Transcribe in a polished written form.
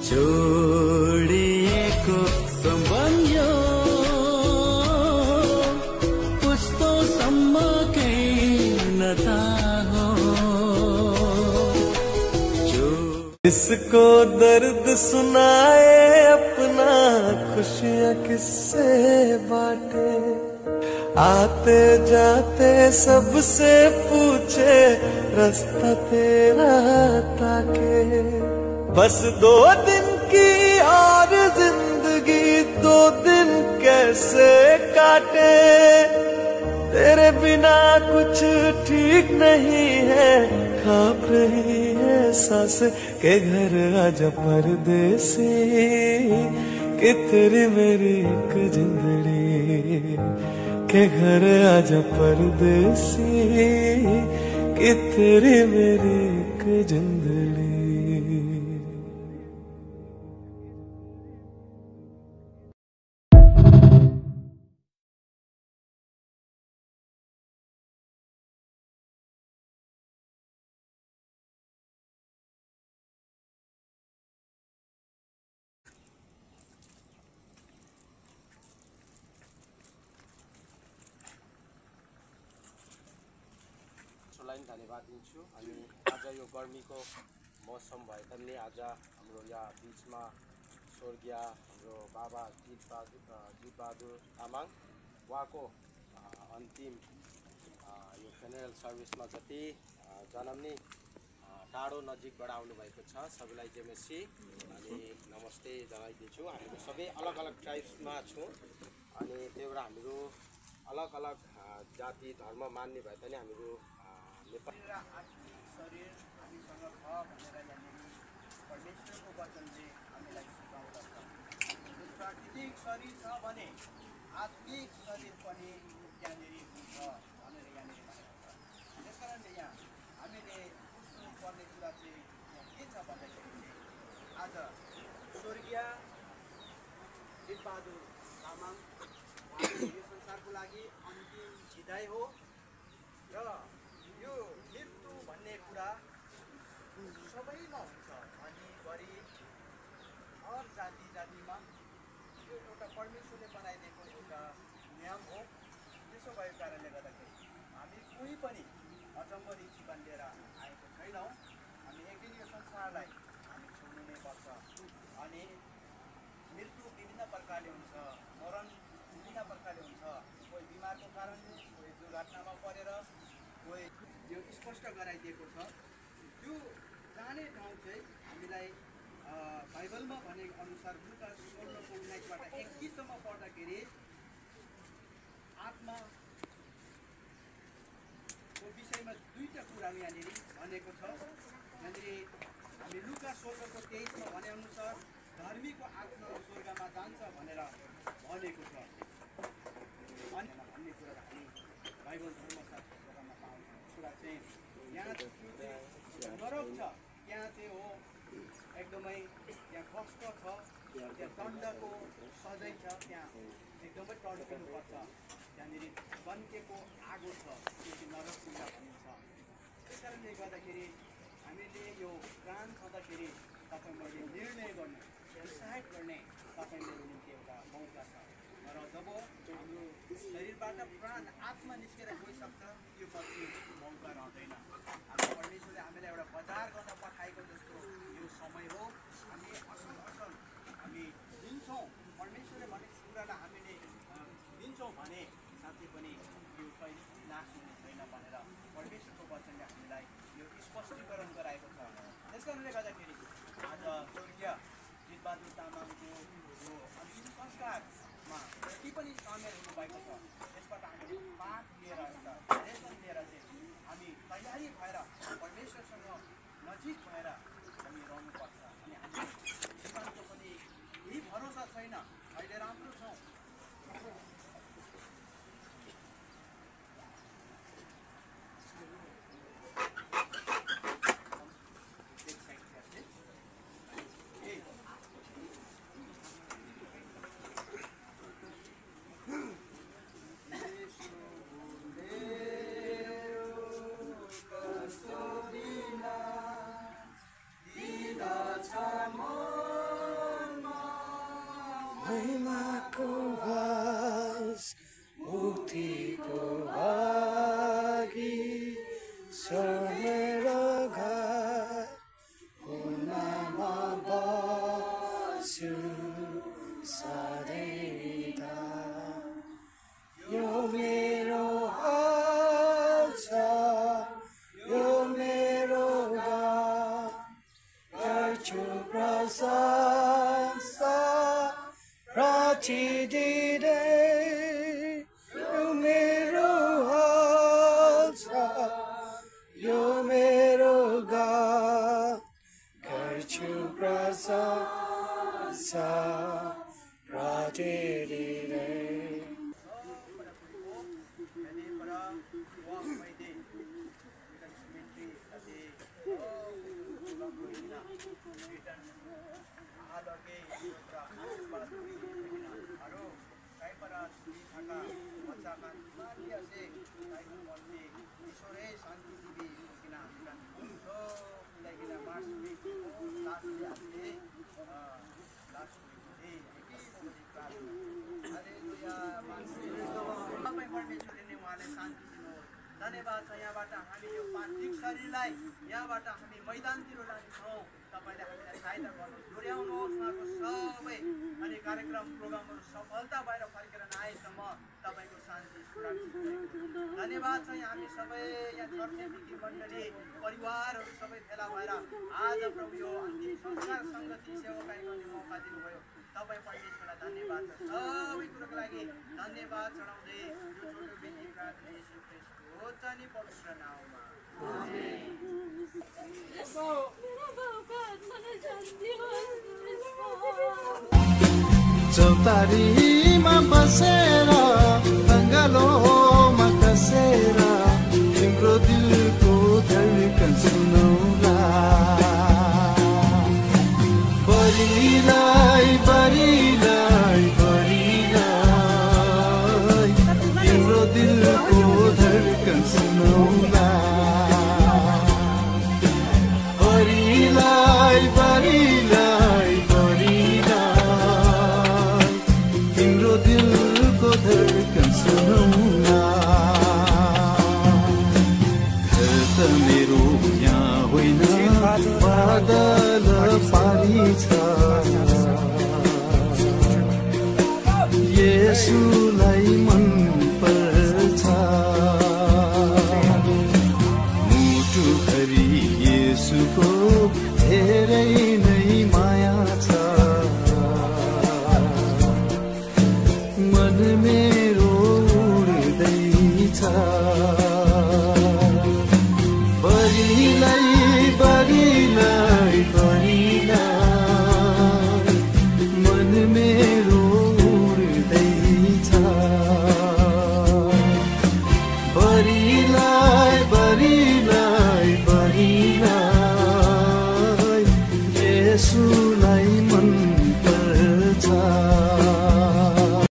जोडिएको सम्बन्ध कस्तोसम्म नथा हो जो इसको दर्द सुनाए अपना खुशियाँ किससे बांटे आते जाते सबसे पूछे रास्ता तेरा ताके बस 2 दिन की और जिंदगी 2 दिन कैसे काटे तेरे बिना कुछ ठीक नहीं है कांप रही है सांस के घर आजा परदेसी कि तेरी मेरी एक जिंदड़ी के घर आजा परदेसी कि तेरी मेरी एक जिंदड़ी धन्यवाद दिन्छु अनि आज यो गर्मीको मौसम भए पनि आज हाम्रो यहाँ बीचमा स्वर्गीय हाम्रो बाबा जीतबहादुर तामाङ उहाँको अन्तिम यो फ्युनेरल सर्भिसमा जति जन्मने टाढो नजिकबाट आउनुभएको छ सबैलाई जेमेसी अनि नमस्ते जनाइदिन्छु। हामीहरू सबै अलग अलग ट्राइब्समा छौँ अनि त्यही भएर हामीहरू अलग अलग जाति धर्म मान्ने भए पनि हामीहरू शरीर हामीसँग छ भनेर यहाँनिर परमेश्वरको वचनले हामीलाई सिकाउँदछ। प्राकृतिक शरीर छ भने आत्मिक शरीर पनि त्यहाँनिर हुन्छ भनेर यहाँनिर भनेको छ। त्यस कारणले यहाँ हामीले बुझ्नुपर्ने कुरा चाहिँ के छ भन्दाखेरि चाहिँ आज स्वर्गीय जीतबहादुर तामाङ यो संसारको लागि अन्तिम विदाई हो र यो मृत्यु भन्ने कुरा सबैमा हुन्छ अनि गरिब हर जातिमा यो एउटा परमेश्वरले बनाइदिएको एउटा नियम हो। त्यसो भएको कारणले गर्दाखेरि हामी कोही पनि अचम्मरी जीवन लिएर आएको छैनौँ। हामी एक दिन यो संसारलाई हामी छोड्नु नै पर्छ अनि मृत्यु विभिन्न प्रकारले हुन्छ, मरण विभिन्न प्रकारले हुन्छ, कोही बिमारको कारणले, कोही दुर्घटनामा परेर, कोही यो स्पष्ट गराइदिएको छ। त्यो जाने ठाउँ चाहिँ हामीलाई बाइबलमा भनेको अनुसार लुका 16:19बाट 21सम्म पढ्दाखेरि आत्माको विषयमा 2टा कुरा यहाँनिर भनेको छ। यहाँनिर हामी लुका 16:23मा भनेअनुसार धर्मीको आत्मा स्वर्गमा जान्छ भनेर भनेको छ। अनि भन्ने कुरा हामी बाइबल धर्मशास्त्रमा पाउँछौँ। कुरा चाहिँ यहाँ नरक छ, त्यहाँ चाहिँ हो एकदमै त्यहाँ कष्ट छ, त्यहाँ दण्डको सजाय छ, त्यहाँ एकदमै तड्पिनुपर्छ। त्यहाँनिर बन्केको आगो छ, त्यो चाहिँ नरक कुण्ड भनिन्छ। त्यस कारणले गर्दाखेरि हामीले यो प्राण छँदाखेरि तपाईँ मैले निर्णय गर्ने डिसाइड गर्ने तपाईँ मेरो निम्ति एउटा मौका छ। र जब हाम्रो शरीरबाट प्राण आत्मा निस्केर गइसक्छ त्यो पछि मौका रहँदैन। हाम्रो परमेश्वरले हामीलाई एउटा बजार गर्न पठाएको जस्तो यो समय हो। हामी असल हामी दिन्छौँ, परमेश्वरले भनेको कुरालाई हामीले दिन्छौँ भने साँच्चै पनि यो कहिले नाश हुने छैन भनेर परमेश्वरको वचनले हामीलाई यो स्पष्टीकरण गराएको छ। त्यस कारणले गर्दाखेरि आज स्वर्गीय जीतबहादुर तामाङको यो अन्तिम संस्कारमा जति पनि सामेल हुनुभएको छ त्यसबाट हामीले पाठ लिएर एउटा लेसन लिएर चाहिँ हामी तयारी भएर परमेश्वरसँग नजिक भएर हामी रहनुपर्छ। अनि हामी जीवनको पनि यही भरोसा छैन, अहिले राम्रो छौँ, महिमाको घाँस मुक्तिको लागि मेरो घर हुनमा बस्छु सधैँ यो मेरो हाल छ यो मेरो गाउँ गर्छु प्रशंसा प्रतिदिनै यो मेरो हाल छ यो मेरो गाउँ गर्छु प्रशंसा प्रतिदिनै धन्यवाद छ यहाँबाट हामी यो पार्थिव शरीरलाई यहाँबाट हामी मैदानतिर लान्छौँ तपाईँले हामीलाई सहायता गर्नुहोस् डोर्याउनुहोस् उहाँको सबै अनि कार्यक्रम प्रोग्रामहरू सफलता भएर फर्केर नआएसम्म तपाईँको शान्ति सुरक्षित धन्यवाद छ हामी सबै यहाँ चर्चेदेखि मण्डली परिवारहरू सबै भेला भएर आज प्रभु यो अन्तिम संस्कार सङ्गति सेवाकाई गर्ने मौका दिनुभयो तपाईँ परमेश्वरलाई धन्यवाद छ सबै कुरोको लागि धन्यवाद चढाउँदै यो छोटो बिन्ती प्रार्थना येशू ख्रीष्टको चाहिँ पवित्र नाममा चौतारीमा बसेर अङ्गालोमा कसेर तिम्रो दिलको धड्कन सुनौला बरिलाई बरिलाई बरिलाई तिम्रो दिलको धड्कन सुनौला बरिलाई बरिलाई बरिलाई तिम्रो दिलको धड्कन सुनौला घर त मेरो यहाँ होइन बादल पारी छ येशूलाई मन पर्छ मुटुभरि येशूको धेरै नै माया छ मन मेरो उड्दैछ